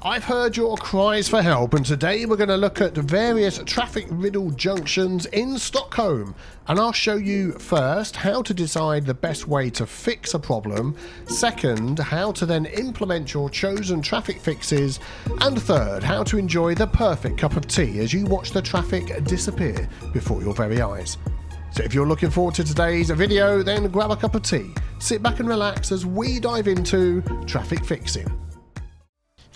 I've heard your cries for help, and today we're going to look at various traffic-riddled junctions in Stockholm, and I'll show you first how to decide the best way to fix a problem, second, how to then implement your chosen traffic fixes, and third, how to enjoy the perfect cup of tea as you watch the traffic disappear before your very eyes. So if you're looking forward to today's video, then grab a cup of tea, sit back and relax as we dive into traffic fixing.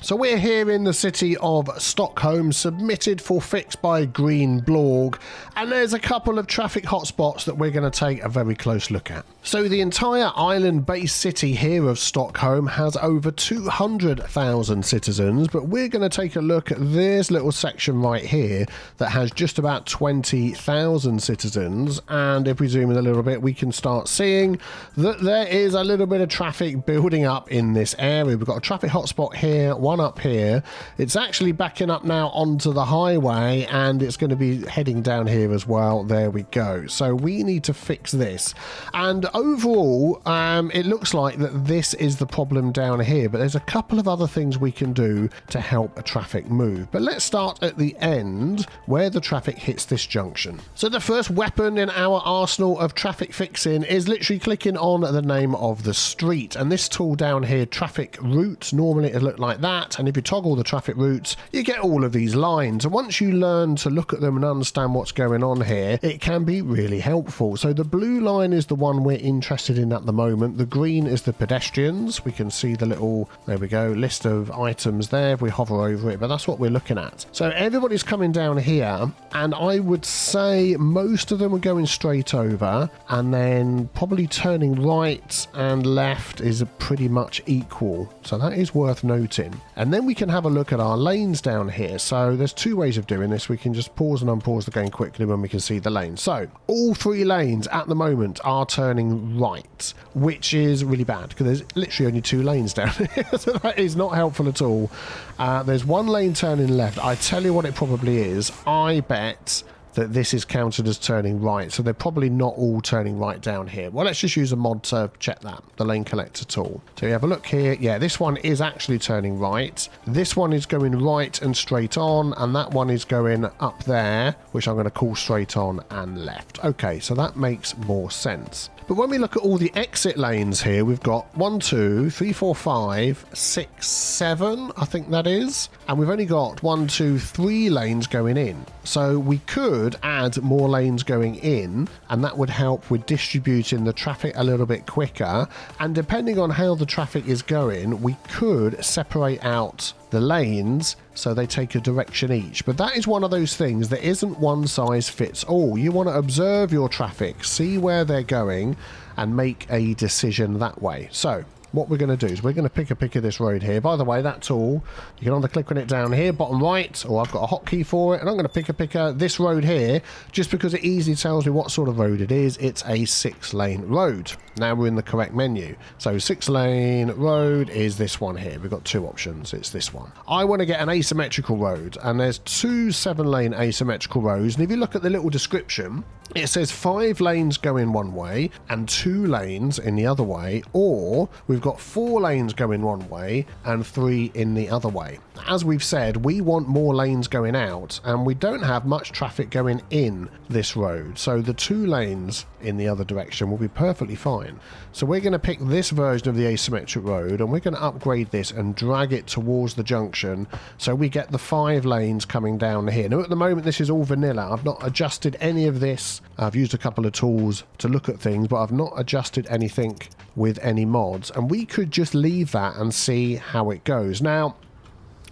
So we're here in the city of Stockholm, submitted for fix by Brewburgh, and there's a couple of traffic hotspots that we're going to take a very close look at. So the entire island-based city here of Stockholm has over 200,000 citizens, but we're going to take a look at this little section right here that has just about 20,000 citizens, and if we zoom in a little bit, we can start seeing that there is a little bit of traffic building up in this area. We've got a traffic hotspot here, one up here. It's actually backing up now onto the highway, and it's going to be heading down here as well. There we go. So we need to fix this, and overall it looks like that this is the problem down here, but there's a couple of other things we can do to help a traffic move. But let's start at the end where the traffic hits this junction. So the first weapon in our arsenal of traffic fixing is literally clicking on the name of the street, and this tool down here, traffic routes, normally it look like that, and if you toggle the traffic routes you get all of these lines, and once you learn to look at them and understand what's going on here, it can be really helpful. So the blue line is the one we're interested in at the moment, the green is the pedestrians. We can see the little, there we go, list of items there if we hover over it, but that's what we're looking at. So everybody's coming down here, and I would say most of them are going straight over, and then probably turning right and left is pretty much equal, so that is worth noting. And then we can have a look at our lanes down here. So there's two ways of doing this. We can just pause and unpause the game quickly when we can see the lane. So all three lanes at the moment are turning right, which is really bad because there's literally only two lanes down here. So that is not helpful at all. There's one lane turning left. I tell you what it probably is. I bet that this is counted as turning right, so they're probably not all turning right down here. Well, let's just use a mod to check that, the lane collector tool. So you have a look here. Yeah, this one is actually turning right. This one is going right and straight on, and that one is going up there, which I'm going to call straight on and left. Okay, so that makes more sense. But when we look at all the exit lanes here, we've got 1, 2, 3, 4, 5, 6, 7, I think that is. And we've only got 1, 2, 3 lanes going in. So we could add more lanes going in, and that would help with distributing the traffic a little bit quicker. And depending on how the traffic is going, we could separate out the lanes so they take a direction each. But that is one of those things that isn't one size fits all. You want to observe your traffic, see where they're going, and make a decision that way. So what we're going to do is we're going to pick a pick of this road here. By the way, that tool, you can either click on it down here, bottom right, or I've got a hotkey for it, and I'm going to pick a pick of this road here just because it easily tells me what sort of road it is. It's a 6-lane road. Now we're in the correct menu. So 6-lane road is this one here. We've got two options. It's this one. I want to get an asymmetrical road, and there's two 7-lane asymmetrical roads, and if you look at the little description, it says 5 lanes going one way and 2 lanes in the other way, or we've got 4 lanes going one way and 3 in the other way. As we've said, we want more lanes going out, and we don't have much traffic going in this road, so the 2 lanes in the other direction will be perfectly fine. So we're going to pick this version of the asymmetric road, and we're going to upgrade this and drag it towards the junction so we get the 5 lanes coming down here. Now at the moment this is all vanilla. I've not adjusted any of this. I've used a couple of tools to look at things, but I've not adjusted anything with any mods, and we could just leave that and see how it goes. Now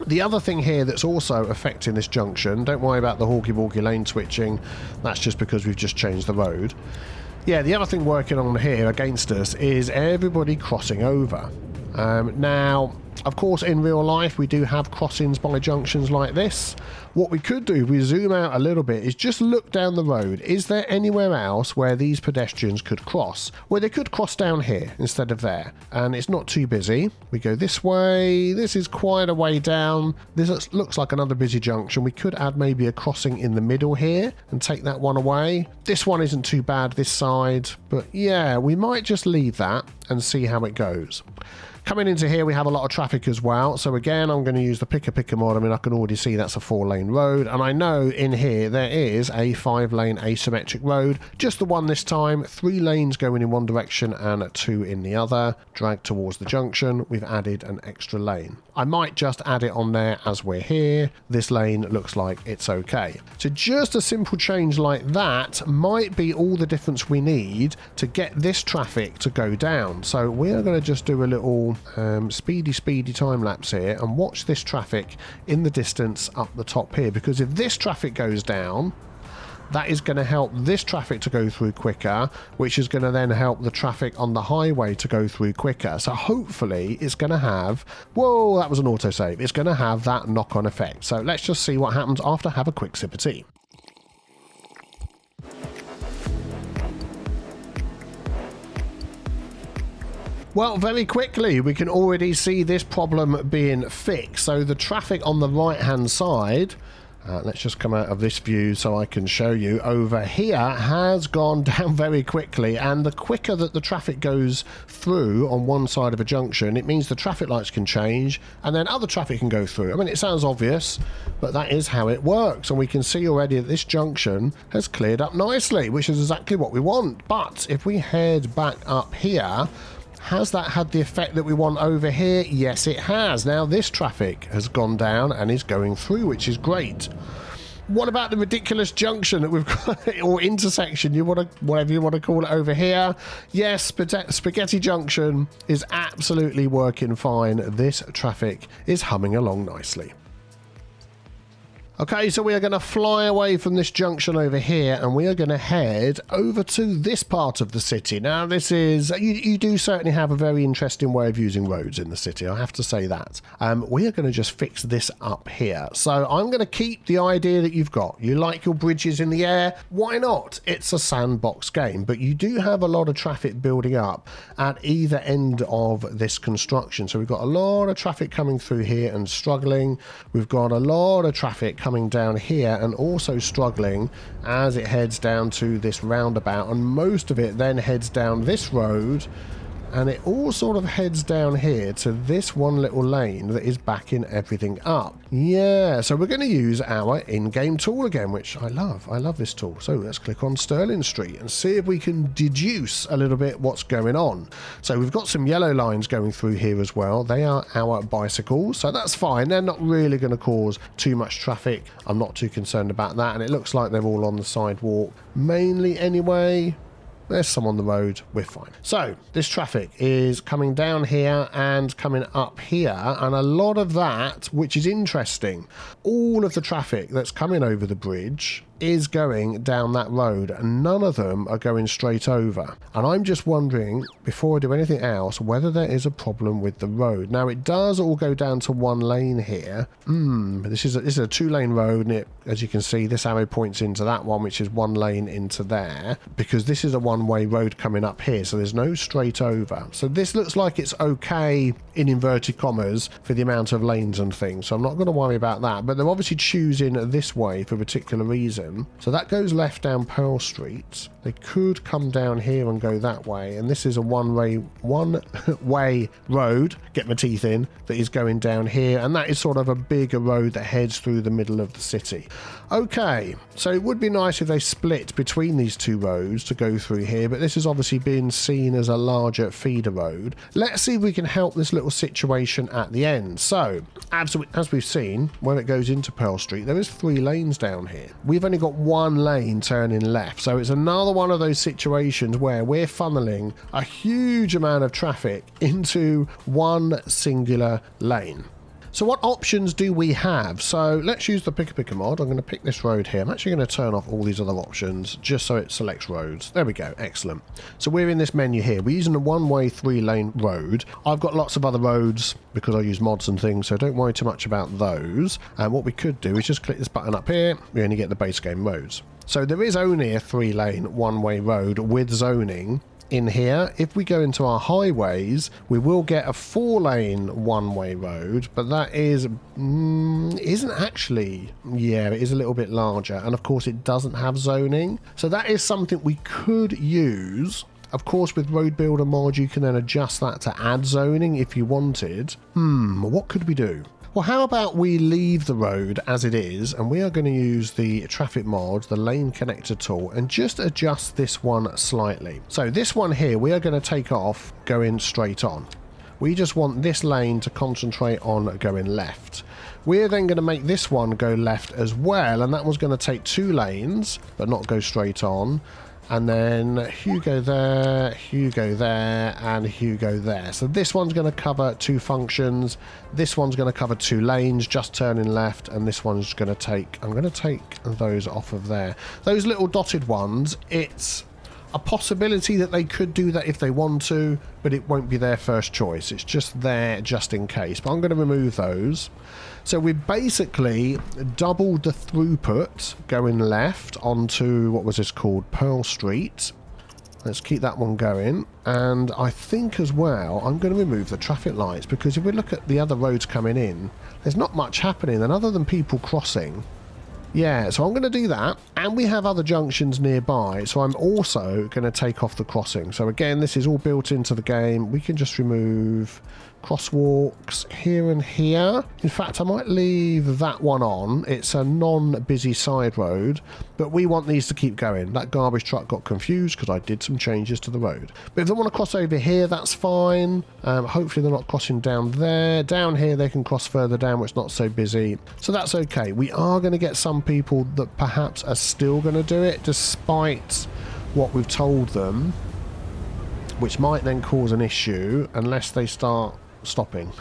the other thing here that's also affecting this junction, don't worry about the hawky-walky lane switching, that's just because we've just changed the road. Yeah, the other thing working on here against us is everybody crossing over. Now, of course, in real life, we do have crossings by junctions like this. What we could do, if we zoom out a little bit, is just look down the road. Is there anywhere else where these pedestrians could cross? Well, they could cross down here instead of there. And it's not too busy. We go this way. This is quite a way down. This looks like another busy junction. We could add maybe a crossing in the middle here and take that one away. This one isn't too bad, this side. But yeah, we might just leave that and see how it goes. Coming into here, we have a lot of traffic traffic as well. So again, I'm going to use the picker mod. I mean, I can already see that's a 4-lane road, and I know in here there is a 5-lane asymmetric road, just the one this time. 3 lanes going in one direction and 2 in the other. Drag towards the junction, we've added an extra lane. I might just add it on there as we're here. This lane looks like it's okay. So just a simple change like that might be all the difference we need to get this traffic to go down. So we're going to just do a little speedy time lapse here and watch this traffic in the distance up the top here, because if this traffic goes down, that is going to help this traffic to go through quicker, which is going to then help the traffic on the highway to go through quicker. So hopefully it's going to have, whoa, that was an autosave. It's going to have that knock-on effect. So let's just see what happens after I have a quick sip of tea. Well, very quickly, we can already see this problem being fixed. So the traffic on the right-hand side, let's just come out of this view so I can show you, over here has gone down very quickly. And the quicker that the traffic goes through on one side of a junction, it means the traffic lights can change and then other traffic can go through. I mean, it sounds obvious, but that is how it works. And we can see already that this junction has cleared up nicely, which is exactly what we want. But if we head back up here, has that had the effect that we want over here? Yes, it has. Now this traffic has gone down and is going through, which is great. What about the ridiculous junction that we've got, or intersection, whatever you want to call it over here? Yes, Spaghetti Junction is absolutely working fine. This traffic is humming along nicely. Okay, so we are going to fly away from this junction over here and we are going to head over to this part of the city. Now, this is, you do certainly have a very interesting way of using roads in the city, I have to say that. We are going to just fix this up here. So I'm going to keep the idea that you've got. You like your bridges in the air? Why not? It's a sandbox game, but you do have a lot of traffic building up at either end of this construction. So we've got a lot of traffic coming through here and struggling. We've got a lot of traffic coming down here and also struggling as it heads down to this roundabout, and most of it then heads down this road and it all sort of heads down here to this one little lane that is backing everything up. Yeah, so we're going to use our in-game tool again, which I love. I love this tool. So let's click on Sterling Street and see if we can deduce a little bit what's going on. So we've got some yellow lines going through here as well. They are our bicycles, so that's fine. They're not really going to cause too much traffic. I'm not too concerned about that, and it looks like they're all on the sidewalk mainly anyway. There's some on the road, we're fine. So this traffic is coming down here and coming up here, and a lot of that, which is interesting, all of the traffic that's coming over the bridge is going down that road and none of them are going straight over. And I'm just wondering, before I do anything else, whether there is a problem with the road. Now it does all go down to one lane here. This is a 2-lane road, and as you can see, this arrow points into that one, which is 1 lane into there, because this is a one-way road coming up here, so there's no straight over. So this looks like it's okay in inverted commas for the amount of lanes and things, so I'm not going to worry about that. But they're obviously choosing this way for a particular reason. So that goes left down Pearl Street. They could come down here and go that way, and this is a one-way road, get my teeth in, that is going down here, and that is sort of a bigger road that heads through the middle of the city. Okay, so it would be nice if they split between these two roads to go through here, but this is obviously being seen as a larger feeder road. Let's see if we can help this little situation at the end. So, as we've seen, when it goes into Pearl Street, there is 3 lanes down here. We've only got 1 lane turning left, so it's another one of those situations where we're funneling a huge amount of traffic into one singular lane. So what options do we have? So let's use the picker mod. I'm going to pick this road here. I'm actually going to turn off all these other options just so it selects roads. There we go. Excellent. So we're in this menu here. We're using a one-way 3-lane road. I've got lots of other roads because I use mods and things, so don't worry too much about those. And what we could do is just click this button up here. We only get the base game roads. So there is only a 3-lane one-way road with zoning in here. If we go into our highways, we will get a 4-lane one-way road, but that isn't actually, yeah, it is a little bit larger, and of course it doesn't have zoning, so that is something we could use Of course, with Road Builder mod, you can then adjust that to add zoning if you wanted. What could we do? Well, how about we leave the road as it is, and we are going to use the traffic mod, the lane connector tool, and just adjust this one slightly. So this one here, we are going to take off going straight on. We just want this lane to concentrate on going left. We're then going to make this one go left as well, and that one's going to take 2 lanes, but not go straight on. And then Hugo there, Hugo there, and Hugo there. So this one's going to cover 2 functions. This one's going to cover 2 lanes, just turning left. And this one's going to take, I'm going to take those off of there. Those little dotted ones, it's a possibility that they could do that if they want to, but it won't be their first choice. It's just there just in case. But I'm going to remove those. So we basically doubled the throughput going left onto, what was this called, Pearl Street. Let's keep that one going. And I think as well, I'm going to remove the traffic lights, because if we look at the other roads coming in, there's not much happening, and other than people crossing. Yeah, so I'm going to do that, and we have other junctions nearby, so I'm also going to take off the crossing. So again, this is all built into the game. We can just remove crosswalks here and here. In fact, I might leave that one on. It's a non-busy side road, but we want these to keep going. That garbage truck got confused because I did some changes to the road. But if they want to cross over here, that's fine. Hopefully they're not crossing down there. Down here, they can cross further down where it's not so busy. So that's okay. We are going to get some people that perhaps are still going to do it despite what we've told them, which might then cause an issue unless they start stopping.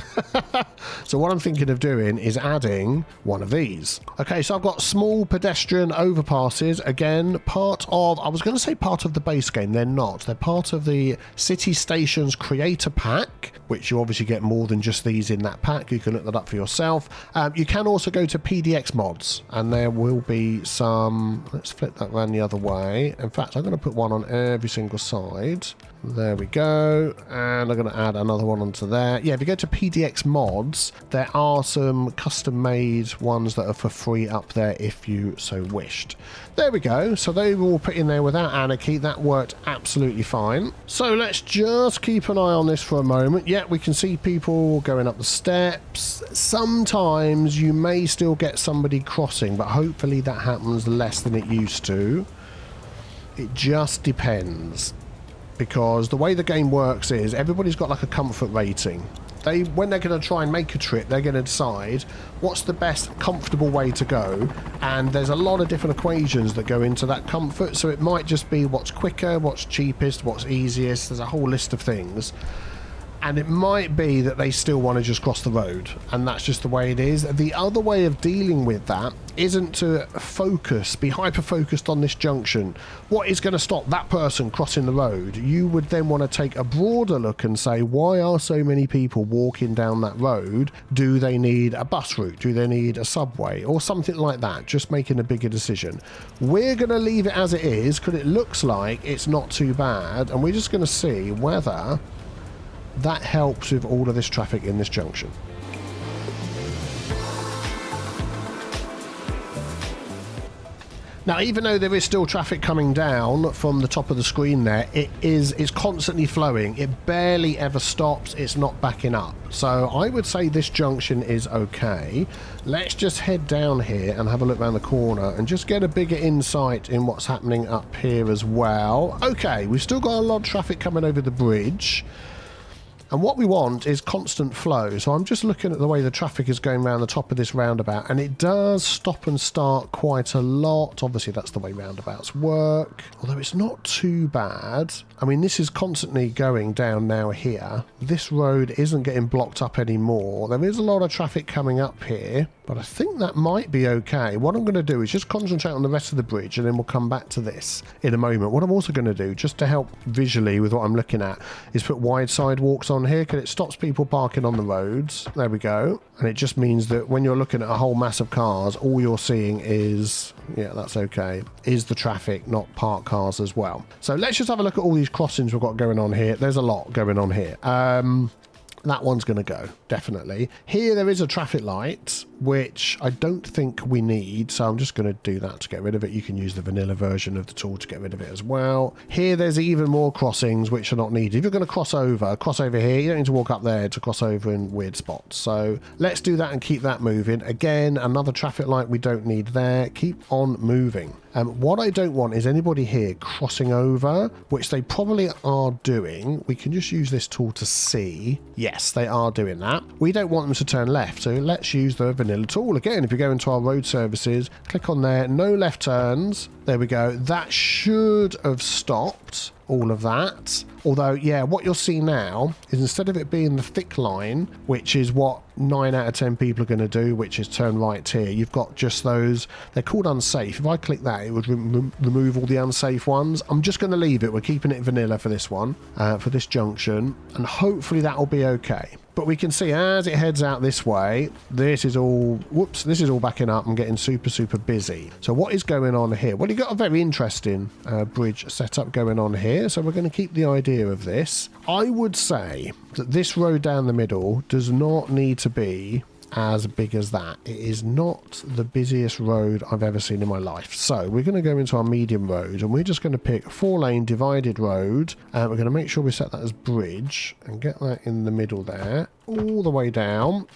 So what I'm thinking of doing is adding one of these. Okay, so I've got small pedestrian overpasses. Again, part of, I was going to say part of the base game. They're not. They're part of the City Stations Creator Pack, which you obviously get more than just these in that pack. You can look that up for yourself. You can also go to PDX Mods, and there will be some, let's flip that around the other way. In fact, I'm going to put one on every single side. There we go, and I'm going to add another one onto there. Yeah, if you go to PDX Mods, there are some custom-made ones that are for free up there if you so wished. There we go, so they were all put in there without anarchy. That worked absolutely fine. So let's just keep an eye on this for a moment. Yeah, we can see people going up the steps. Sometimes you may still get somebody crossing, but hopefully that happens less than it used to. It just depends. Because the way the game works is everybody's got like a comfort rating. When they're going to try and make a trip, they're going to decide what's the best comfortable way to go, and there's a lot of different equations that go into that comfort. So it might just be what's quicker, what's cheapest, what's easiest. There's a whole list of things. And it might be that they still want to just cross the road, and that's just the way it is. The other way of dealing with that isn't to be hyper-focused on this junction. What is going to stop that person crossing the road? You would then want to take a broader look and say, why are so many people walking down that road? Do they need a bus route? Do they need a subway? Or something like that, just making a bigger decision. We're going to leave it as it is, because it looks like it's not too bad, and we're just going to see whether that helps with all of this traffic in this junction. Now, even though there is still traffic coming down from the top of the screen there, it's constantly flowing. It barely ever stops. It's not backing up. So I would say this junction is okay. Let's just head down here and have a look around the corner and just get a bigger insight in what's happening up here as well. Okay, we've still got a lot of traffic coming over the bridge. And what we want is constant flow. So I'm just looking at the way the traffic is going around the top of this roundabout, and it does stop and start quite a lot. Obviously, that's the way roundabouts work, although it's not too bad. I mean, this is constantly going down now here. This road isn't getting blocked up anymore. There is a lot of traffic coming up here, but I think that might be okay. What I'm going to do is just concentrate on the rest of the bridge, and then we'll come back to this in a moment. What I'm also going to do, just to help visually with what I'm looking at, is put wide sidewalks on here, because it stops people parking on the roads. There we go. And it just means that when you're looking at a whole mass of cars, all you're seeing is, yeah, that's okay, is the traffic, not parked cars as well. So let's just have a look at all these crossings we've got going on here. There's a lot going on here. That one's going to go. definitely. Here there is a traffic light, which I don't think we need, so I'm just going to do that to get rid of it. You can use the vanilla version of the tool to get rid of it as well. Here there's even more crossings which are not needed. If you're going to cross over here. You don't need to walk up there to cross over in weird spots. So let's do that and keep that moving. Again, another traffic light we don't need there. Keep on moving. What I don't want is anybody here crossing over, which they probably are doing. We can just use this tool to see. Yes, they are doing that. We don't want them to turn left, so let's use the vanilla tool. Again, if you go into our road services, click on there, no left turns. There we go. That should have stopped all of that. Although, yeah, what you'll see now is instead of it being the thick line, which is what 9 out of 10 people are going to do, which is turn right here, you've got just those, they're called unsafe. If I click that, it would remove all the unsafe ones. I'm just going to leave it. We're keeping it vanilla for this one, for this junction, and hopefully that will be okay. But we can see as it heads out this way, this is all, whoops, this is all backing up and getting super, super busy. So what is going on here? Well, you've got a very interesting bridge setup going on here. So we're going to keep the idea of this. I would say that this road down the middle does not need to be as big as that. It is not the busiest road I've ever seen in my life. So we're going to go into our medium road and we're just going to pick a 4-lane divided road, and we're going to make sure we set that as bridge and get that in the middle there all the way down.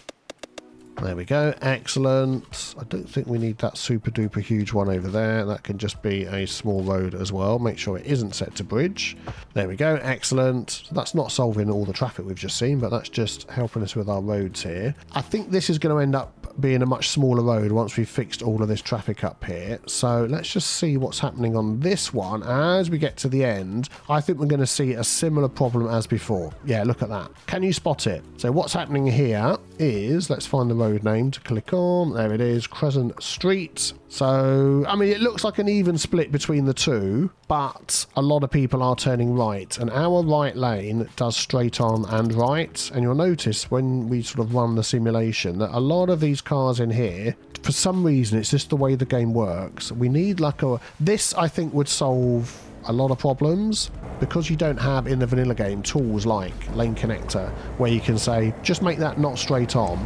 There we go. Excellent. I don't think we need that super duper huge one over there. That can just be a small road as well. Make sure it isn't set to bridge. There we go. Excellent. So that's not solving all the traffic we've just seen, but that's just helping us with our roads here. I think this is going to end up being a much smaller road once we've fixed all of this traffic up here. So let's just see what's happening on this one. As we get to the end, I think we're going to see a similar problem as before. Yeah, look at that. Can you spot it? So what's happening here is, let's find the road name to click on. There it is, Crescent Street. So, I mean, it looks like an even split between the two, but a lot of people are turning right, and our right lane does straight on and right. And you'll notice when we sort of run the simulation that a lot of these cars in here, for some reason, it's just the way the game works. We need like this I think would solve a lot of problems, because you don't have in the vanilla game tools like lane connector where you can say just make that not straight on.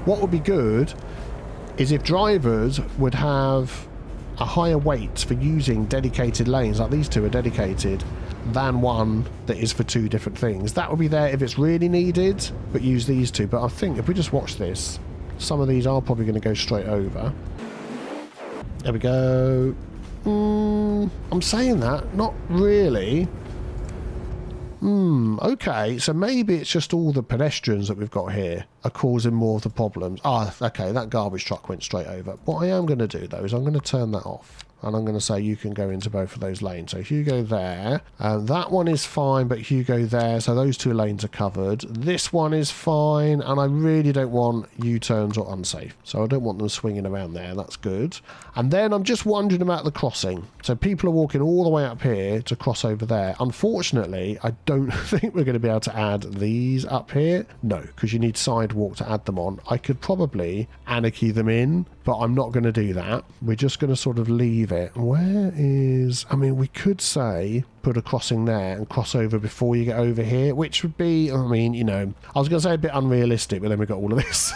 What would be good is if drivers would have a higher weight for using dedicated lanes, like these two are dedicated, than one that is for two different things. That would be there if it's really needed, but use these two. But I think if we just watch this, some of these are probably going to go straight over. There we go. I'm saying that, not really. Okay, so maybe it's just all the pedestrians that we've got here are causing more of the problems. Ah, okay, that garbage truck went straight over. What I am going to do, though, is I'm going to turn that off. And I'm going to say you can go into both of those lanes. So Hugo there. That one is fine, but Hugo there. So those two lanes are covered. This one is fine. And I really don't want U-turns or unsafe. So I don't want them swinging around there. That's good. And then I'm just wondering about the crossing. So people are walking all the way up here to cross over there. Unfortunately, I don't think we're going to be able to add these up here. No, because you need sidewalk to add them on. I could probably anarchy them in, but I'm not going to do that. We're just going to sort of leave it. Where is, I mean, we could say put a crossing there and cross over before you get over here, which would be, I mean, you know, I was going to say a bit unrealistic, but then we've got all of this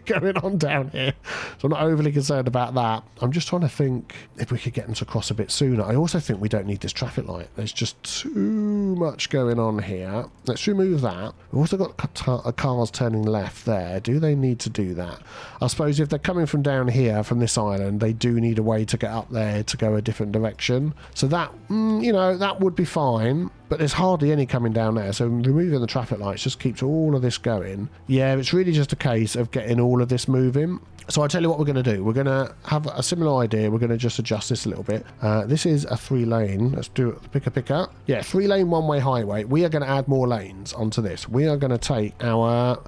going on down here. So I'm not overly concerned about that. I'm just trying to think if we could get them to cross a bit sooner. I also think we don't need this traffic light. There's just too much going on here. Let's remove that. We've also got cars turning left there. Do they need to do that? I suppose if they're coming from down here, from this island, they do need a way to get up there to go a different direction. So that, you know, that would be fine, but there's hardly any coming down there. So removing the traffic lights just keeps all of this going. Yeah, it's really just a case of getting all of this moving. So I'll tell you what we're going to do. We're going to have a similar idea. We're going to just adjust this a little bit. This is a 3-lane. Let's do it. Pick up. Yeah, 3-lane one-way highway. We are going to add more lanes onto this. We are going to take our...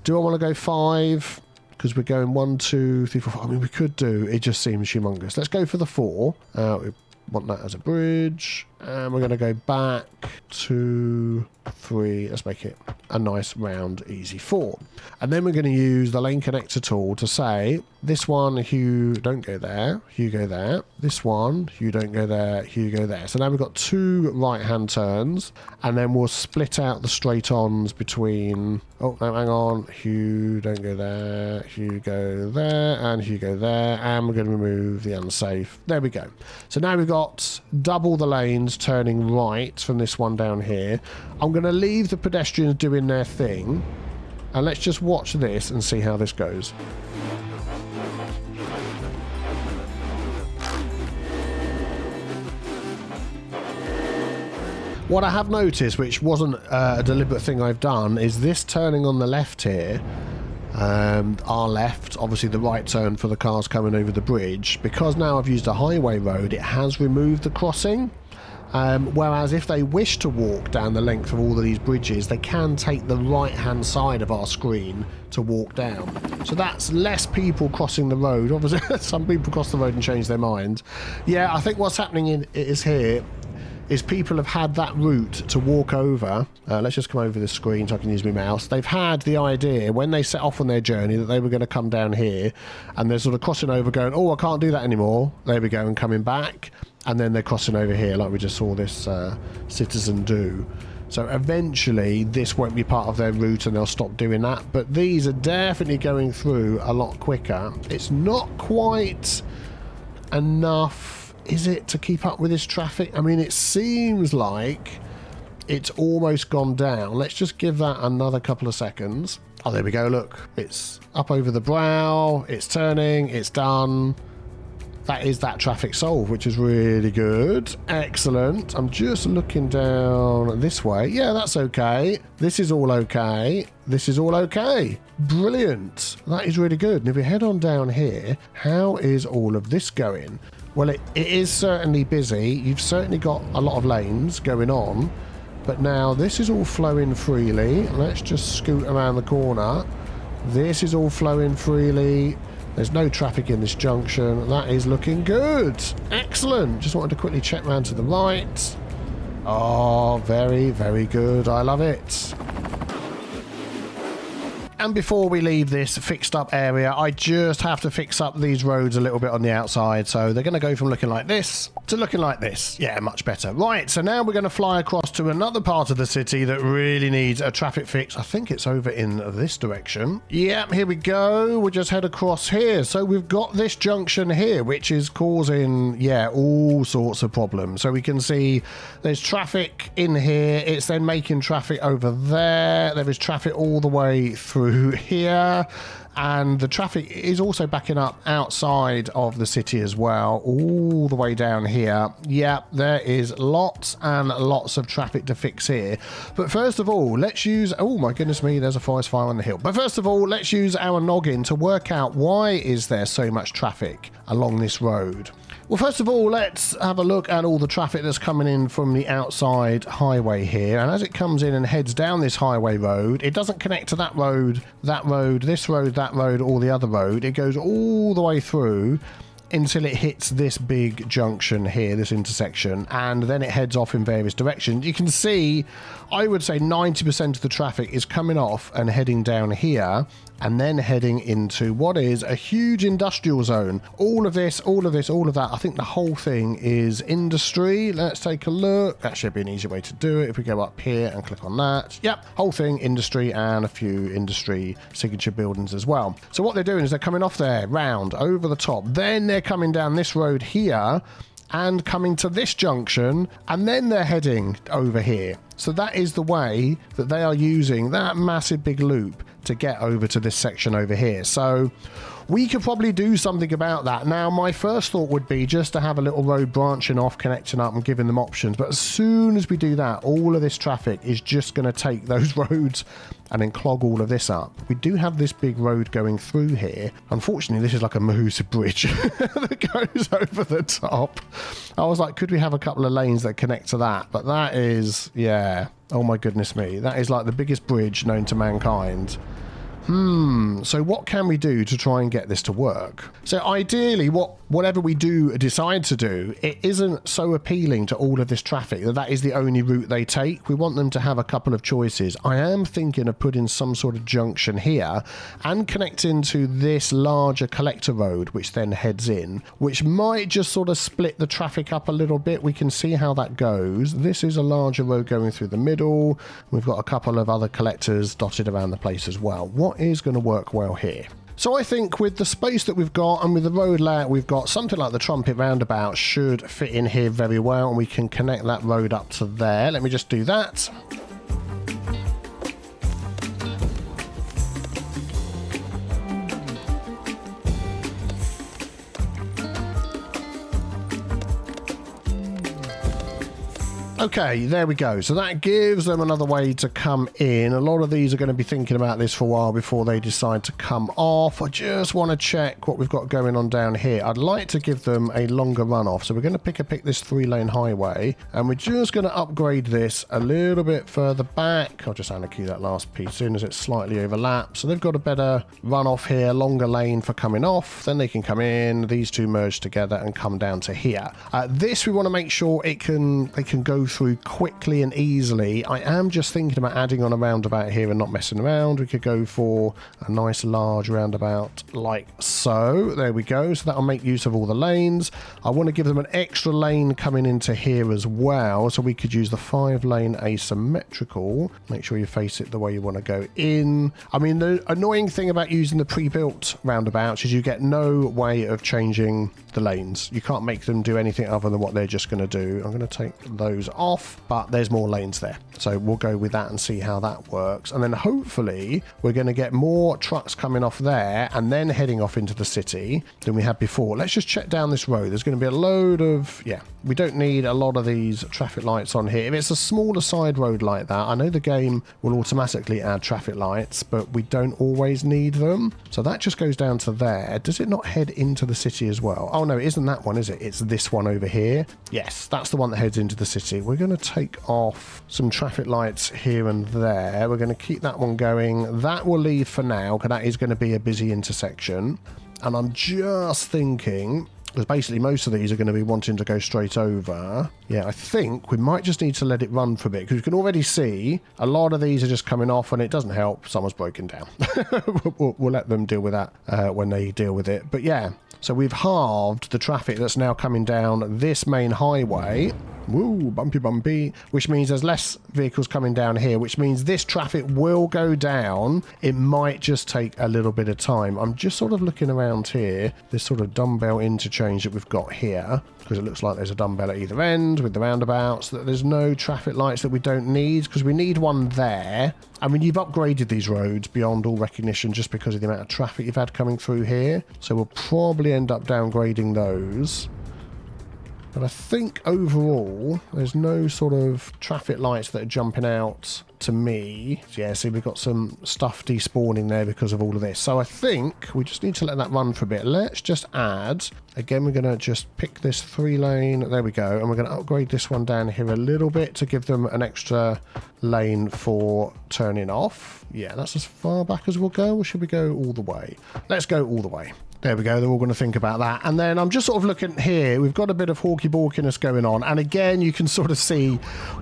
Do I want to go 5? Because we're going 1, 2, 3, 4, 5. I mean, we could do... It just seems humongous. Let's go for the 4. We want that as a bridge. And we're going to go back 2, 3. Let's make it a nice round easy 4. And then we're going to use the lane connector tool to say, this one, Hugh, don't go there. Hugh, go there. This one, Hugh, don't go there. Hugh, go there. So now we've got 2 right-hand turns. And then we'll split out the straight-ons between... Oh, no, hang on. Hugh, don't go there. Hugh, go there. And Hugh, go there. And we're going to remove the unsafe. There we go. So now we've got double the lanes turning right from this one down here. I'm going to leave the pedestrians doing their thing. And let's just watch this and see how this goes. What I have noticed, which wasn't a deliberate thing I've done, is this turning on the left here, our left, obviously the right turn for the cars coming over the bridge, because now I've used a highway road, it has removed the crossing. Whereas if they wish to walk down the length of all of these bridges, they can take the right-hand side of our screen to walk down. So that's less people crossing the road. Obviously, some people cross the road and change their mind. Yeah, I think what's happening is people have had that route to walk over. Let's just come over the screen so I can use my mouse. They've had the idea when they set off on their journey that they were going to come down here, and they're sort of crossing over going, oh, I can't do that anymore. There we go, and coming back. And then they're crossing over here like we just saw this citizen do. So eventually this won't be part of their route and they'll stop doing that. But these are definitely going through a lot quicker. It's not quite enough, is it, to keep up with this traffic? I mean, it seems like it's almost gone down. Let's just give that another couple of seconds. Oh, there we go. Look, it's up over the brow. It's turning. It's done. That is that traffic solved, which is really good. Excellent. I'm just looking down this way. Yeah, that's okay. This is all okay. This is all okay. Brilliant. That is really good. And if we head on down here, how is all of this going? Well, it is certainly busy. You've certainly got a lot of lanes going on. But now this is all flowing freely. Let's just scoot around the corner. This is all flowing freely. There's no traffic in this junction. That is looking good. Excellent. Just wanted to quickly check round to the right. Oh, very, very good. I love it. And before we leave this fixed up area, I just have to fix up these roads a little bit on the outside. So they're going to go from looking like this to looking like this. Yeah, much better. Right, so now we're going to fly across to another part of the city that really needs a traffic fix. I think it's over in this direction. Yep, here we go. We'll just head across here. So we've got this junction here, which is causing, yeah, all sorts of problems. So we can see there's traffic in here. It's then making traffic over there. There is traffic all the way through here, and the traffic is also backing up outside of the city as well, all the way down here. Yeah, there is lots and lots of traffic to fix here. But first of all, let's use, oh my goodness me, there's a forest fire on the hill. But first of all, let's use our noggin to work out why is there so much traffic along this road. Well, first of all, let's have a look at all the traffic that's coming in from the outside highway here. And as it comes in and heads down this highway road, it doesn't connect to that road, this road, that road, or the other road. It goes all the way through until it hits this big junction here, this intersection, and then it heads off in various directions. You can see, I would say 90% of the traffic is coming off and heading down here, and then heading into what is a huge industrial zone. All of this, all of this, all of that. I think the whole thing is industry. Let's take a look. That should be an easy way to do it if we go up here and click on that. Yep, whole thing industry, and a few industry signature buildings as well. So what they're doing is they're coming off there, round, over the top. Then they're coming down this road here and coming to this junction, and then they're heading over here. So that is the way that they are using that massive big loop to get over to this section over here. So we could probably do something about that. Now, my first thought would be just to have a little road branching off, connecting up and giving them options. But as soon as we do that, all of this traffic is just going to take those roads and then clog all of this up. We do have this big road going through here. Unfortunately, this is like a massive bridge that goes over the top. I was like, could we have a couple of lanes that connect to that? But that is, yeah, oh my goodness me. That is like the biggest bridge known to mankind. So what can we do to try and get this to work? So ideally, whatever we do decide to do, it isn't so appealing to all of this traffic that is the only route they take. We want them to have a couple of choices. I am thinking of putting some sort of junction here and connecting to this larger collector road, which then heads in, which might just sort of split the traffic up a little bit. We can see how that goes. This is a larger road going through the middle. We've got a couple of other collectors dotted around the place as well. What is going to work well here? So I think with the space that we've got and with the road layout we've got, something like the Trumpet Roundabout should fit in here very well, and we can connect that road up to there. Let me just do that. Okay, there we go. So that gives them another way to come in. A lot of these are going to be thinking about this for a while before they decide to come off. I just want to check what we've got going on down here. I'd like to give them a longer runoff. So we're going to pick this 3-lane highway, and we're just going to upgrade this a little bit further back. I'll just anarchy that last piece in as it slightly overlaps. So they've got a better runoff here, longer lane for coming off. Then they can come in, these two merge together and come down to here. This we want to make sure they can go through quickly and easily. I am just thinking about adding on a roundabout here and not messing around. We could go for a nice large roundabout like so. There we go. So that'll make use of all the lanes. I want to give them an extra lane coming into here as well. So we could use the 5-lane asymmetrical. Make sure you face it the way you want to go in. I mean, the annoying thing about using the pre-built roundabouts is you get no way of changing the lanes. You can't make them do anything other than what they're just going to do. I'm going to take those off, but there's more lanes there. So we'll go with that and see how that works. And then hopefully we're going to get more trucks coming off there and then heading off into the city than we had before. Let's just check down this road. There's going to be a load of, we don't need a lot of these traffic lights on here. If it's a smaller side road like that, I know the game will automatically add traffic lights, but we don't always need them. So that just goes down to there. Does it not head into the city as well? Oh no, it isn't that one, is it? It's this one over here. Yes, that's the one that heads into the city. We're going to take off some traffic lights here and there. We're going to keep that one going. That will leave for now, because that is going to be a busy intersection. And I'm just thinking, because basically most of these are going to be wanting to go straight over. Yeah, I think we might just need to let it run for a bit, because you can already see a lot of these are just coming off, and it doesn't help. Someone's broken down. We'll let them deal with that when they deal with it. But yeah, so we've halved the traffic that's now coming down this main highway. Woo, bumpy, bumpy, which means there's less vehicles coming down here, which means this traffic will go down. It might just take a little bit of time. I'm just sort of looking around here, this sort of dumbbell interchange that we've got here, because it looks like there's a dumbbell at either end with the roundabouts, that there's no traffic lights that we don't need, because we need one there. I mean, you've upgraded these roads beyond all recognition just because of the amount of traffic you've had coming through here. So we'll probably end up downgrading those. But I think overall, there's no sort of traffic lights that are jumping out to me. Yeah, see, we've got some stuff despawning there because of all of this. So I think we just need to let that run for a bit. Let's just add, again, we're going to just pick this 3-lane. There we go. And we're going to upgrade this one down here a little bit to give them an extra lane for turning off. Yeah, that's as far back as we'll go. Or should we go all the way? Let's go all the way. There we go, they're all going to think about that. And then I'm just sort of looking here, we've got a bit of hawky-balkiness going on. And again, you can sort of see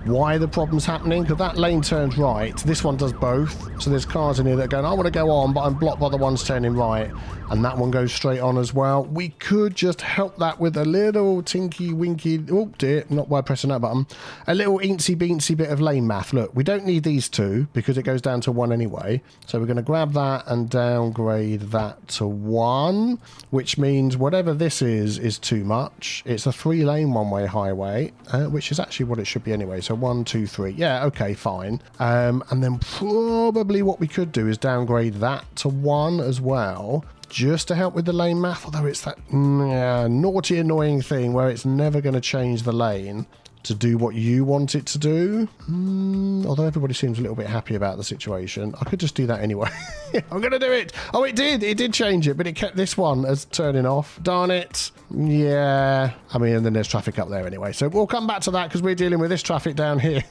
why the problem's happening, because that lane turns right. This one does both. So there's cars in here that are going, I want to go on, but I'm blocked by the ones turning right. And that one goes straight on as well. We could just help that with a little tinky-winky, oh dear, not by pressing that button, a little eensy-beensy bit of lane math. Look, we don't need these two because it goes down to 1 anyway. So we're going to grab that and downgrade that to 1. Which means whatever this is too much. It's a 3-lane one-way highway, which is actually what it should be anyway. So 1, 2, 3. Yeah, okay, fine. And then probably what we could do is downgrade that to 1 as well, just to help with the lane math. Although it's that naughty, annoying thing where it's never going to change the lane to do what you want it to do. Although everybody seems a little bit happy about the situation. I could just do that anyway. I'm going to do it. Oh, it did change it, but it kept this one as turning off. Darn it. Yeah. I mean, and then there's traffic up there anyway. So we'll come back to that because we're dealing with this traffic down here.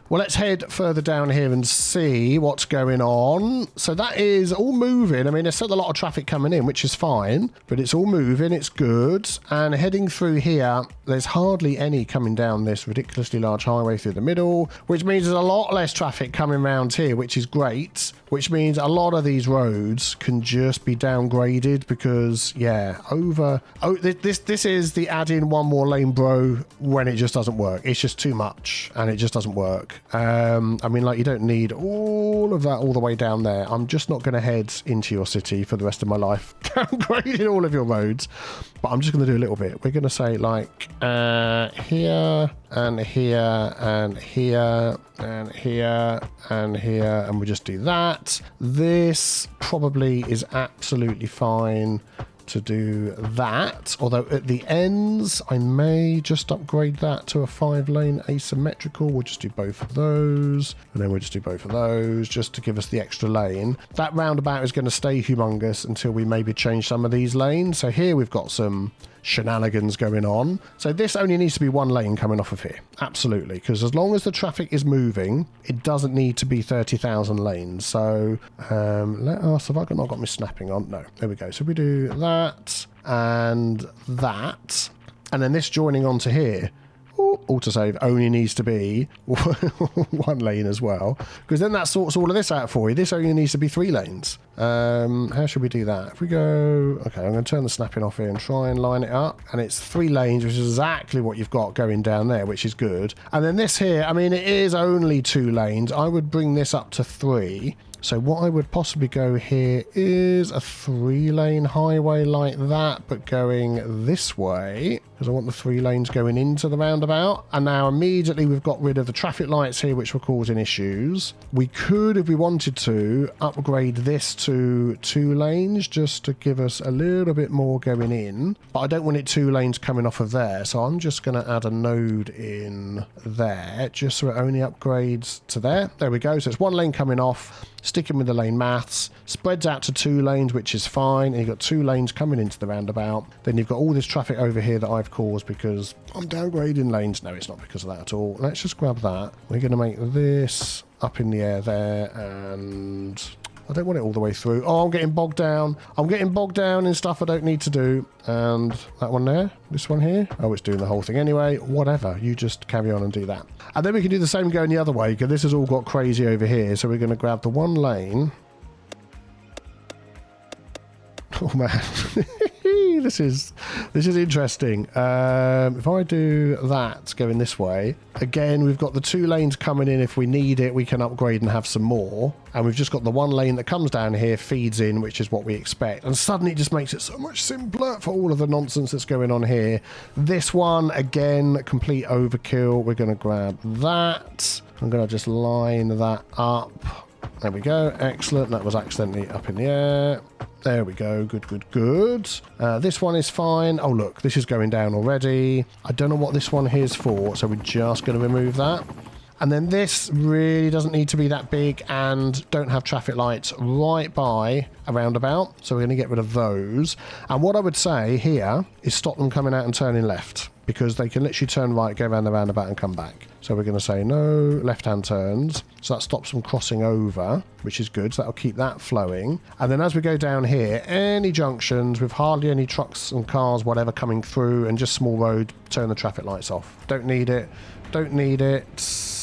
Well, let's head further down here and see what's going on. So that is all moving. I mean, there's still a lot of traffic coming in, which is fine, but it's all moving. It's good. And heading through here, there's hardly any coming down this ridiculously large highway through the middle, which means there's a lot less traffic coming around here, which is great, which means a lot of these roads can just be downgraded because, yeah, this is the add in one more lane, bro, when it just doesn't work. It's just too much and it just doesn't work. I mean, like, you don't need all of that all the way down there. I'm just not going to head into your city for the rest of my life, downgrading all of your roads, but I'm just going to do a little bit. We're going to say like here and here and here and here and here, and we just do that. This probably is absolutely fine to do that, although at the ends I may just upgrade that to a 5-lane asymmetrical. We'll just do both of those, and then we'll just do both of those just to give us the extra lane. That roundabout is going to stay humongous until we maybe change some of these lanes. So here we've got some shenanigans going on. So this only needs to be 1 lane coming off of here, absolutely, because as long as the traffic is moving, it doesn't need to be 30,000 lanes. So let us, have I not got my snapping on? No, there we go. So we do that and that, and then this joining onto here, autosave, only needs to be 1 lane as well, because then that sorts all of this out for you. This only needs to be 3 lanes. How should we do that? If we go, okay, I'm going to turn the snapping off here and try and line it up, and it's 3 lanes, which is exactly what you've got going down there, which is good. And then this here, I mean, it is only 2 lanes. I would bring this up to 3. So what I would possibly go here is a 3-lane highway like that, but going this way, because I want the 3 lanes going into the roundabout. And now immediately we've got rid of the traffic lights here, which were causing issues. We could, if we wanted to, upgrade this to 2 lanes just to give us a little bit more going in, but I don't want it 2 lanes coming off of there. So I'm just going to add a node in there just so it only upgrades to there. There we go. So it's 1 lane coming off, sticking with the lane maths, spreads out to 2 lanes, which is fine, and you've got 2 lanes coming into the roundabout. Then you've got all this traffic over here that I've caused because I'm downgrading lanes. No, it's not because of that at all. Let's just grab that. We're going to make this up in the air there, and I don't want it all the way through. Oh, I'm getting bogged down. I'm getting bogged down in stuff I don't need to do. And that one there, this one here. Oh, it's doing the whole thing anyway. Whatever. You just carry on and do that. And then we can do the same going the other way, because this has all got crazy over here. So we're going to grab the 1 lane. Oh, man. This is interesting. If I do that going this way, again, we've got the 2 lanes coming in. If we need it, we can upgrade and have some more. And we've just got the 1 lane that comes down here, feeds in, which is what we expect. And suddenly it just makes it so much simpler for all of the nonsense that's going on here. This one, again, complete overkill. We're going to grab that. I'm going to just line that up. There we go. Excellent. That was accidentally up in the air. There we go. Good, good, good. This one is fine. Oh, look, this is going down already. I don't know what this one here is for, so we're just going to remove that. And then this really doesn't need to be that big and don't have traffic lights right by a roundabout. So we're going to get rid of those. And what I would say here is stop them coming out and turning left, because they can literally turn right, go around the roundabout and come back. So we're going to say no left-hand turns. So that stops them crossing over, which is good. So that'll keep that flowing. And then as we go down here, any junctions with hardly any trucks and cars, whatever, coming through, and just small road, turn the traffic lights off. Don't need it. Don't need it.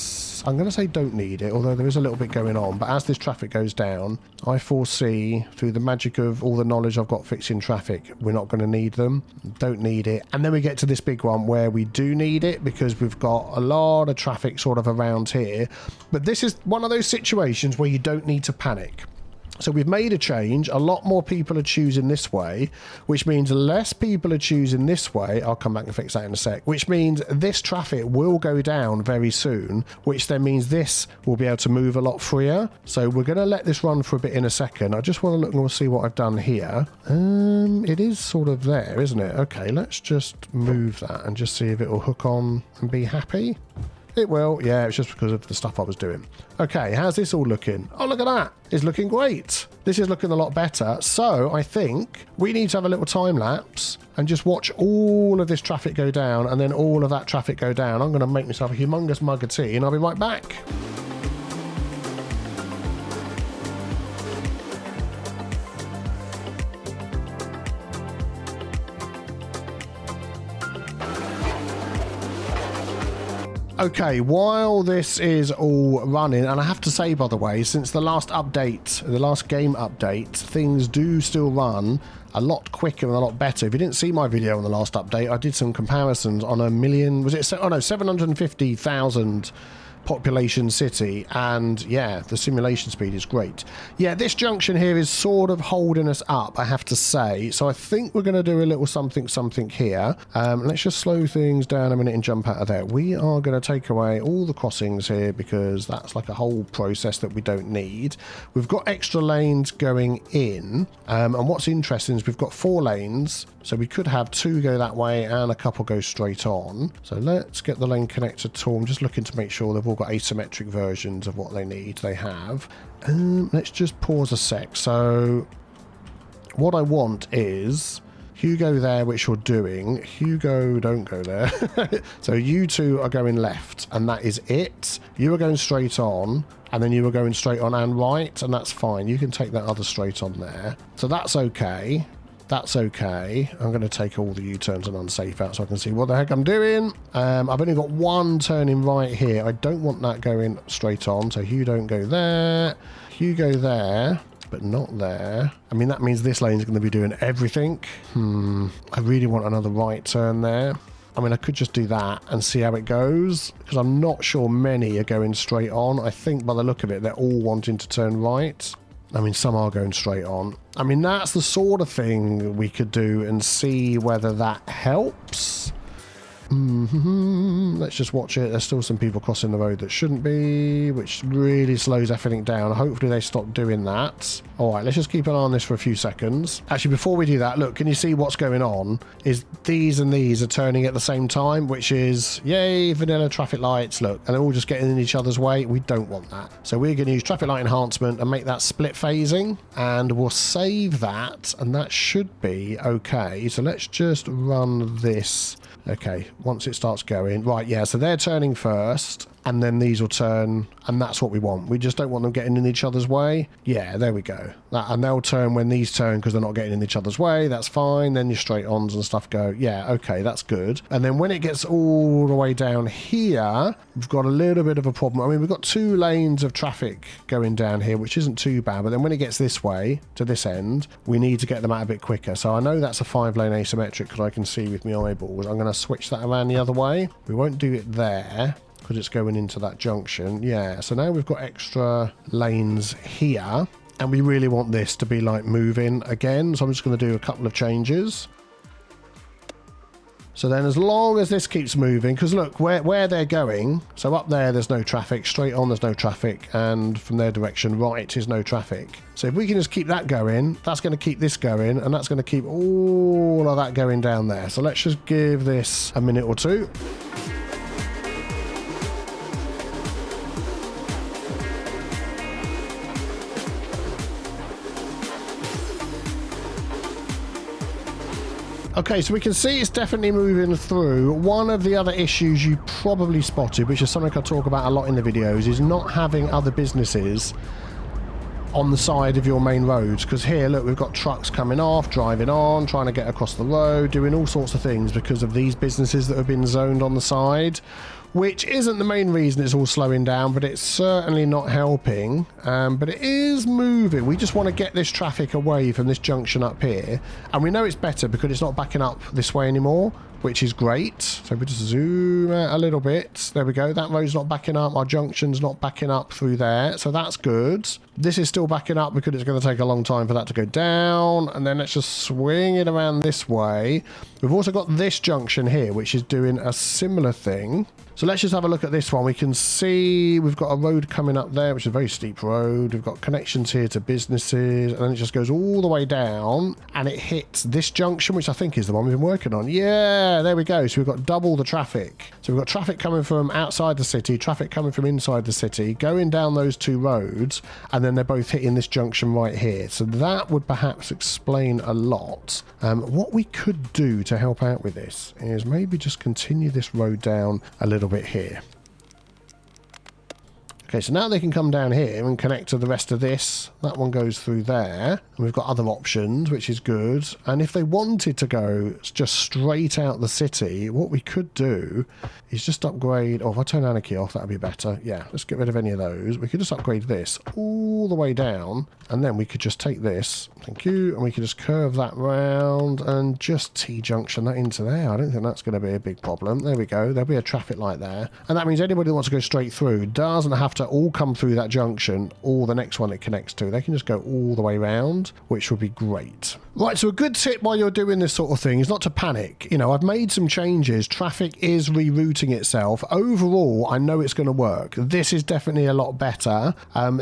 I'm going to say don't need it, although there is a little bit going on. But as this traffic goes down, I foresee, through the magic of all the knowledge I've got fixing traffic, we're not going to need them. Don't need it. And then we get to this big one where we do need it, because we've got a lot of traffic sort of around here. But this is one of those situations where you don't need to panic. So we've made a change. A lot more people are choosing this way, which means less people are choosing this way. I'll come back and fix that in a sec. Which means this traffic will go down very soon, which then means this will be able to move a lot freer. So we're going to let this run for a bit in a second. I just want to look and we'll see what I've done here. It is sort of there, isn't it? Okay, let's just move that and just see if it will hook on and be happy. It will. Yeah, it's just because of the stuff I was doing. Okay, how's this all looking? Oh, look at that. It's looking great. This is looking a lot better. So I think we need to have a little time lapse and just watch all of this traffic go down and then all of that traffic go down. I'm going to make myself a humongous mug of tea and I'll be right back. Okay, while this is all running, and I have to say, by the way, since the last update, the last game update, things do still run a lot quicker and a lot better. If you didn't see my video on the last update, I did some comparisons on 750,000 population city, and yeah, the simulation speed is great. Yeah, this junction here is sort of holding us up, I have to say, so I think we're going to do a little something here. Let's just slow things down a minute and jump out of there. We are going to take away all the crossings here because that's like a whole process that we don't need. We've got extra lanes going in, and what's interesting is we've got 4 lanes, so we could have 2 go that way and a couple go straight on. So let's get the lane connector tool. I'm just looking to make sure they've all got asymmetric versions of what they need. They have. Let's just pause a sec. So what I want is Hugo there, which you're doing. Hugo, don't go there. So you two are going left, and that is it. You are going straight on, and then you are going straight on and right, and that's fine. You can take that other straight on there. So that's okay. That's okay. I'm going to take all the U-turns and unsafe out so I can see what the heck I'm doing. I've only got 1 turning right here. I don't want that going straight on, so you don't go there. You go there, but not there. I mean, that means this lane's going to be doing everything. I really want another right turn there. I mean, I could just do that and see how it goes, because I'm not sure many are going straight on. I think by the look of it, they're all wanting to turn right. I mean, some are going straight on. I mean, that's the sort of thing we could do and see whether that helps. Let's just watch it. There's still some people crossing the road that shouldn't be, which really slows everything down. Hopefully they stop doing that. All right, let's just keep an eye on this for a few seconds. Actually, before we do that, look, can you see what's going on? Is these and these are turning at the same time, which is, yay, vanilla traffic lights, look, and they're all just getting in each other's way. We don't want that. So we're going to use traffic light enhancement and make that split phasing, and we'll save that, and that should be okay. So let's just run this. Okay, once it starts going. Right, yeah, so they're turning first, and then these will turn, and that's what we want. We just don't want them getting in each other's way. Yeah, there we go. And they'll turn when these turn because they're not getting in each other's way. That's fine. Then your straight ons and stuff go. Yeah, okay, that's good. And then when it gets all the way down here, we've got a little bit of a problem. I mean, we've got 2 lanes of traffic going down here, which isn't too bad. But then when it gets this way, to this end, we need to get them out a bit quicker. So I know that's a 5-lane asymmetric because I can see with my eyeballs. I'm going to switch that around the other way. We won't do it there because it's going into that junction. Yeah, so now we've got extra lanes here, and we really want this to be like moving again. So I'm just going to do a couple of changes. So then as long as this keeps moving, because look, where they're going, so up there, there's no traffic, straight on, there's no traffic, and from their direction, right, is no traffic. So if we can just keep that going, that's going to keep this going, and that's going to keep all of that going down there. So let's just give this a minute or 2. Okay, so we can see it's definitely moving through. One of the other issues you probably spotted, which is something I talk about a lot in the videos, is not having other businesses on the side of your main roads. Because here, look, we've got trucks coming off, driving on, trying to get across the road, doing all sorts of things because of these businesses that have been zoned on the side, which isn't the main reason it's all slowing down, but it's certainly not helping. But it is moving. We just want to get this traffic away from this junction up here. And we know it's better because it's not backing up this way anymore, which is great. So we just zoom out a little bit. There we go. That road's not backing up. Our junction's not backing up through there. So that's good. This is still backing up because it's going to take a long time for that to go down. And then let's just swing it around this way. We've also got this junction here, which is doing a similar thing. So let's just have a look at this one. We can see we've got a road coming up there, which is a very steep road. We've got connections here to businesses, and then it just goes all the way down, and it hits this junction, which I think is the one we've been working on. Yeah, there we go. So we've got double the traffic. So we've got traffic coming from outside the city, traffic coming from inside the city, going down those two roads, and then they're both hitting this junction right here. So that would perhaps explain a lot. What we could do to help out with this is maybe just continue this road down a little bit here. Okay, so now they can come down here and connect to the rest of this. That one goes through there. And we've got other options, which is good. And if they wanted to go just straight out the city, what we could do is just upgrade... Oh, if I turn anarchy off, that would be better. Yeah, let's get rid of any of those. We could just upgrade this all the way down. And then we could just take this. Thank you. And we could just curve that round and just T-junction that into there. I don't think that's going to be a big problem. There we go. There'll be a traffic light there. And that means anybody that wants to go straight through doesn't have to all come through that junction or the next one it connects to. They can just go all the way around, which would be great. Right, so a good tip while you're doing this sort of thing is not to panic. You know, I've made some changes. Traffic is rerouting itself. Overall, I know it's going to work. This is definitely a lot better.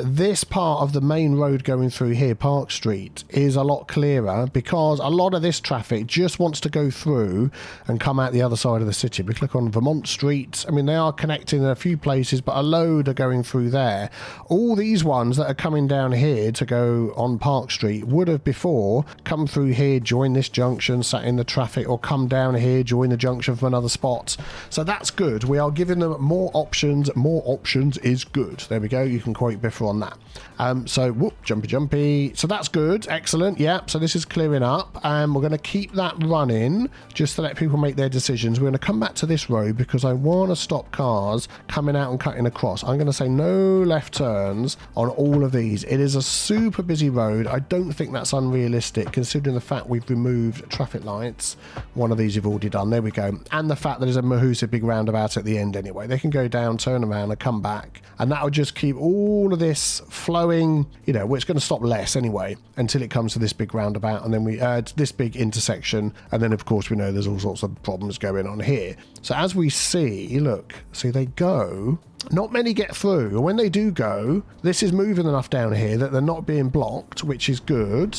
This part of the main road going through here, Park Street, is a lot clearer because a lot of this traffic just wants to go through and come out the other side of the city. We click on Vermont Street. I mean, they are connecting in a few places, but a load are going through there. All these ones that are coming down here to go on Park Street would have before come through here, join this junction, sat in the traffic, or come down here, join the junction from another spot. So that's good. We are giving them more options. More options is good. There we go. You can quote Biffa on that. So whoop, jumpy. So that's good. Excellent. Yeah. So this is clearing up, and we're going to keep that running just to let people make their decisions. We're going to come back to this road because I want to stop cars coming out and cutting across. I'm going to say no left turns on all of these. It is a super busy road. I don't think that's unrealistic considering the fact we've removed traffic lights. One of these you've already done. There we go. And the fact that there's a mahoosive big roundabout at the end anyway. They can go down, turn around and come back. And that will just keep all of this flowing, you know, well, it's going to stop less anyway until it comes to this big roundabout, and then we add this big intersection, and then of course we know there's all sorts of problems going on here. So as we see, look, see they go, not many get through, and when they do go, this is moving enough down here that they're not being blocked, which is good.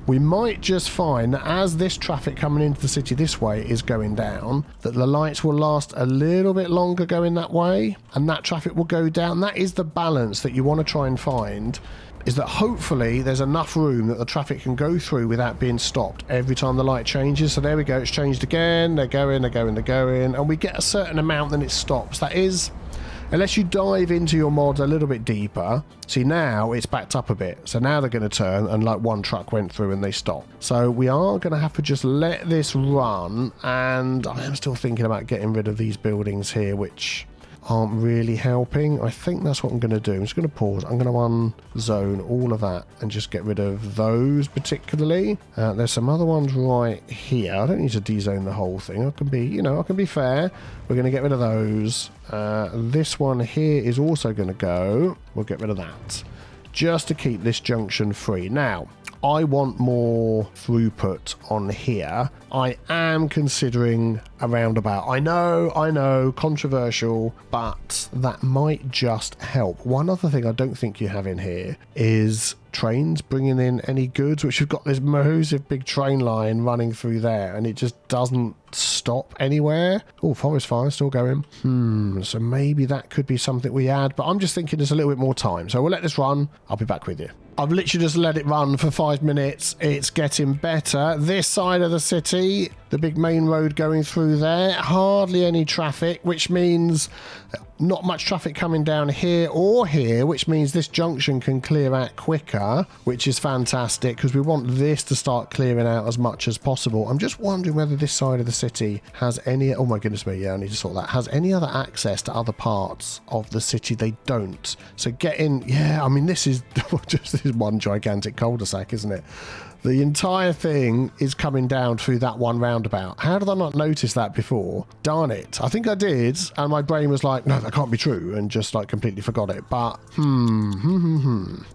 We might just find that as this traffic coming into the city this way is going down, that the lights will last a little bit longer going that way, and that traffic will go down. That is the balance that you want to try and find, is that hopefully there's enough room that the traffic can go through without being stopped every time the light changes. So there we go, it's changed again, they're going, and we get a certain amount, then it stops. That is... unless you dive into your mod a little bit deeper. See, now it's backed up a bit. So now they're going to turn, and like one truck went through and they stopped. So we are going to have to just let this run. And I am still thinking about getting rid of these buildings here, which aren't really helping. I think that's what I'm going to do. I'm just going to pause. I'm going to unzone all of that and just get rid of those particularly. There's some other ones right here. I don't need to dezone the whole thing. I can be, you know, I can be fair. We're going to get rid of those. This one here is also going to go. We'll get rid of that just to keep this junction free. Now, I want more throughput on here. I am considering a roundabout. I know, controversial, but that might just help. One other thing I don't think you have in here is trains bringing in any goods, which you've got this massive big train line running through there, and it just doesn't stop anywhere. Oh, forest fire still going. So maybe that could be something we add, but I'm just thinking there's a little bit more time. So we'll let this run. I'll be back with you. I've literally just let it run for 5 minutes. It's getting better. This side of the city, the big main road going through there, hardly any traffic, which means not much traffic coming down here or here, which means this junction can clear out quicker, which is fantastic because we want this to start clearing out as much as possible. I'm just wondering whether this side of the city has any... oh my goodness me, yeah, I need to sort that. Has any other access to other parts of the city? They don't. So get in... yeah, I mean, this is just this one gigantic cul-de-sac, isn't it? The entire thing is coming down through that one roundabout. How did I not notice that before? Darn it. I think I did, and my brain was like, no, that can't be true, and just like completely forgot it. But,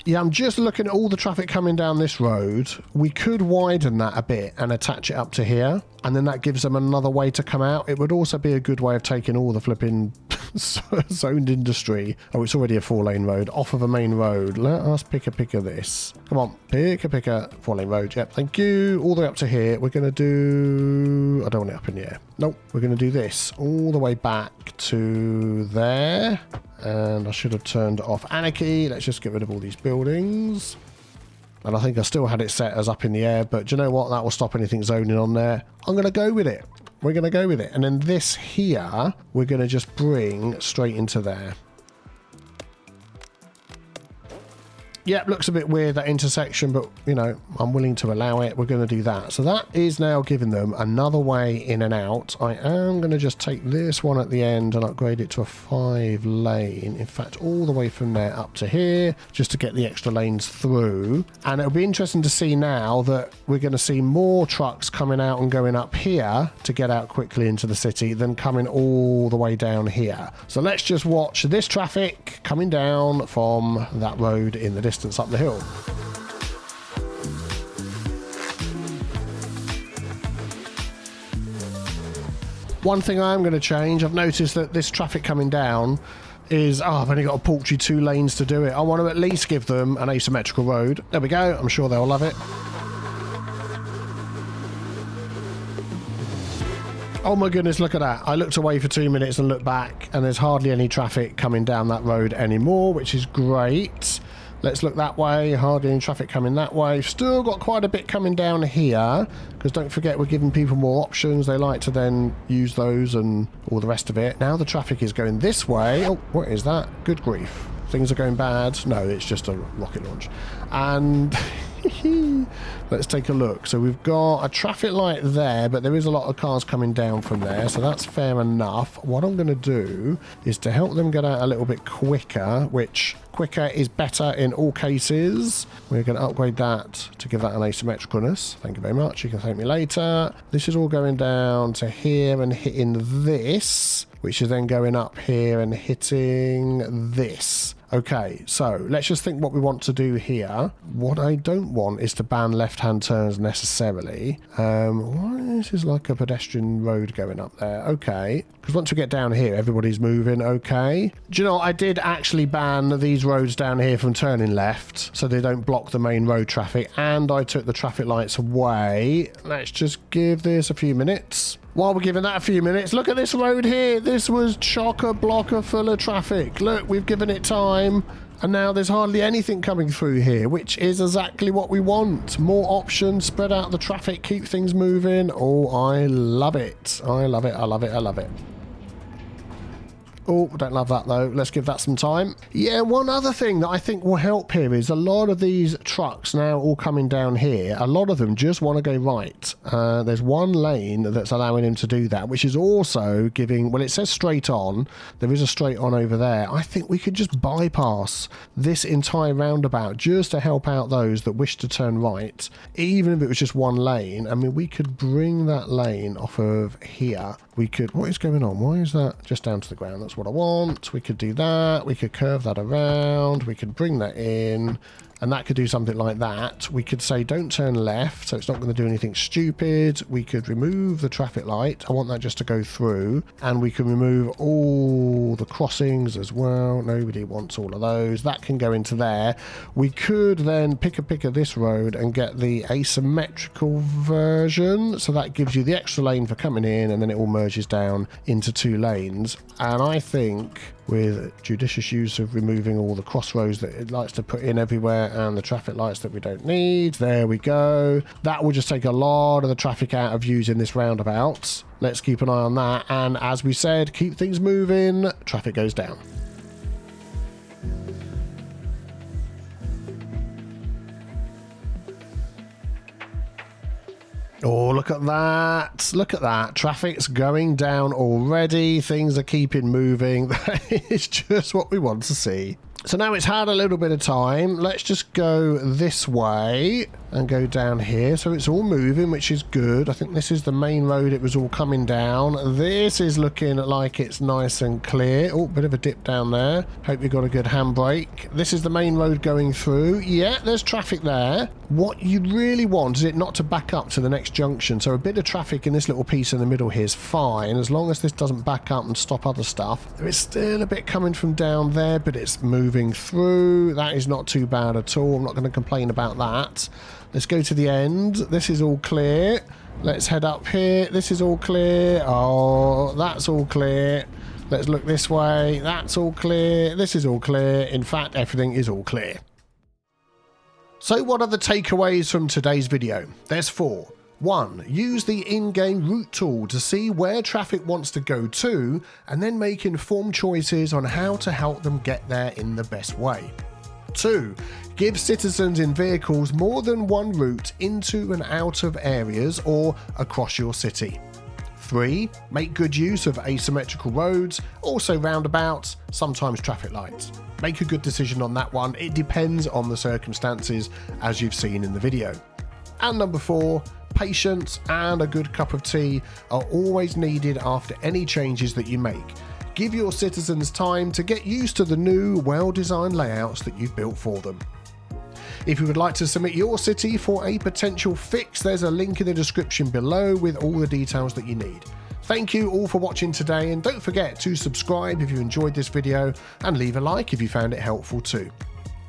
yeah, I'm just looking at all the traffic coming down this road. We could widen that a bit and attach it up to here, and then that gives them another way to come out. It would also be a good way of taking all the flipping zoned industry. Oh, it's already a 4-lane road. Off of a main road. Let us pick a this. Come on, pick a 4-lane road. Yep, thank you. All the way up to here. We're going to do... I don't want it up in the air. Nope, we're going to do this all the way back to there. And I should have turned off anarchy. Let's just get rid of all these buildings. And I think I still had it set as up in the air, but do you know what? That will stop anything zoning on there. I'm going to go with it. We're going to go with it. And then this here, we're going to just bring straight into there. Yeah, looks a bit weird, that intersection, but, you know, I'm willing to allow it. We're going to do that. So that is now giving them another way in and out. I am going to just take this one at the end and upgrade it to a 5-lane. In fact, all the way from there up to here, just to get the extra lanes through. And it'll be interesting to see now that we're going to see more trucks coming out and going up here to get out quickly into the city than coming all the way down here. So let's just watch this traffic coming down from that road in the distance up the hill. One thing I am going to change, I've noticed that this traffic coming down is, I've only got a paltry 2 lanes to do it. I want to at least give them an asymmetrical road. There we go. I'm sure they'll love it. Oh my goodness, look at that. I looked away for 2 minutes and looked back, and there's hardly any traffic coming down that road anymore, which is great. Let's look that way. Hardly any traffic coming that way. Still got quite a bit coming down here, because don't forget we're giving people more options. They like to then use those and all the rest of it. Now the traffic is going this way. Oh, what is that? Good grief. Things are going bad. No, it's just a rocket launch. And let's take a look. So we've got a traffic light there, but there is a lot of cars coming down from there, so that's fair enough. What I'm going to do is to help them get out a little bit quicker, which quicker is better in all cases. We're going to upgrade that to give that an asymmetricalness. Thank you very much. You can thank me later. This is all going down to here and hitting this, which is then going up here and hitting this. Okay, so let's just think what we want to do here. What I don't want is to ban left-hand turns necessarily. This is like a pedestrian road going up there. Okay, because once we get down here, everybody's moving. Okay. Do you know, I did actually ban these roads down here from turning left so they don't block the main road traffic, and I took the traffic lights away. Let's just give this a few minutes. While we're giving that a few minutes, look at this road here. This was chocker-blocker full of traffic. Look, we've given it time, and now there's hardly anything coming through here, which is exactly what we want. More options, spread out the traffic, keep things moving. Oh, I love it. I love it, I love it, I love it. Oh, don't love that though. Let's give that some time. Yeah, one other thing that I think will help here is a lot of these trucks now all coming down here, a lot of them just want to go right. There's one lane that's allowing them to do that, which is also giving, well, it says straight on. There is a straight on over there. I think we could just bypass this entire roundabout just to help out those that wish to turn right, even if it was just one lane. I mean, we could bring that lane off of here. We could, what is going on? Why is that just down to the ground? That's what I want. We could do that. We could curve that around. We could bring that in, and that could do something like that. We could say don't turn left, so it's not going to do anything stupid. We could remove the traffic light. I want that just to go through, and we can remove all the crossings as well. Nobody wants all of those. That can go into there. We could then pick of this road and get the asymmetrical version, so that gives you the extra lane for coming in, and then it all merges down into 2 lanes. And I think with judicious use of removing all the crossroads that it likes to put in everywhere and the traffic lights that we don't need, there we go. That will just take a lot of the traffic out of using this roundabout. Let's keep an eye on that, and as we said, keep things moving, traffic goes down. Oh, look at that. Look at that. Traffic's going down already. Things are keeping moving. That is just what we want to see. So now it's had a little bit of time. Let's just go this way. and go down here. So it's all moving, which is good. I think this is the main road. It was all coming down. This is looking like it's nice and clear. Oh, bit of a dip down there. Hope you got a good handbrake. This is the main road going through. Yeah, there's traffic there. What you really want is it not to back up to the next junction. So a bit of traffic in this little piece in the middle here is fine, as long as this doesn't back up and stop other stuff. There is still a bit coming from down there, but it's moving through. That is not too bad at all. I'm not going to complain about that. Let's go to the end. This is all clear. Let's head up here. This is all clear. Oh, that's all clear. Let's look this way. That's all clear. This is all clear. In fact, everything is all clear. So what are the takeaways from today's video? There's 4. 1. Use the in-game route tool to see where traffic wants to go to, and then make informed choices on how to help them get there in the best way. 2. Give citizens in vehicles more than one route into and out of areas or across your city. 3. Make good use of asymmetrical roads, also roundabouts, sometimes traffic lights. Make a good decision on that one. It depends on the circumstances, as you've seen in the video. And number 4, patience and a good cup of tea are always needed after any changes that you make. Give your citizens time to get used to the new, well-designed layouts that you've built for them. If you would like to submit your city for a potential fix, there's a link in the description below with all the details that you need. Thank you all for watching today, and don't forget to subscribe if you enjoyed this video and leave a like if you found it helpful too.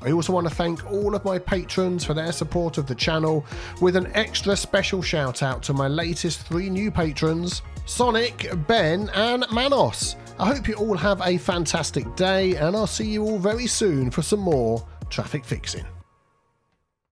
I also want to thank all of my patrons for their support of the channel, with an extra special shout out to my latest 3 new patrons, Sonic, Ben and Manos. I hope you all have a fantastic day, and I'll see you all very soon for some more traffic fixing.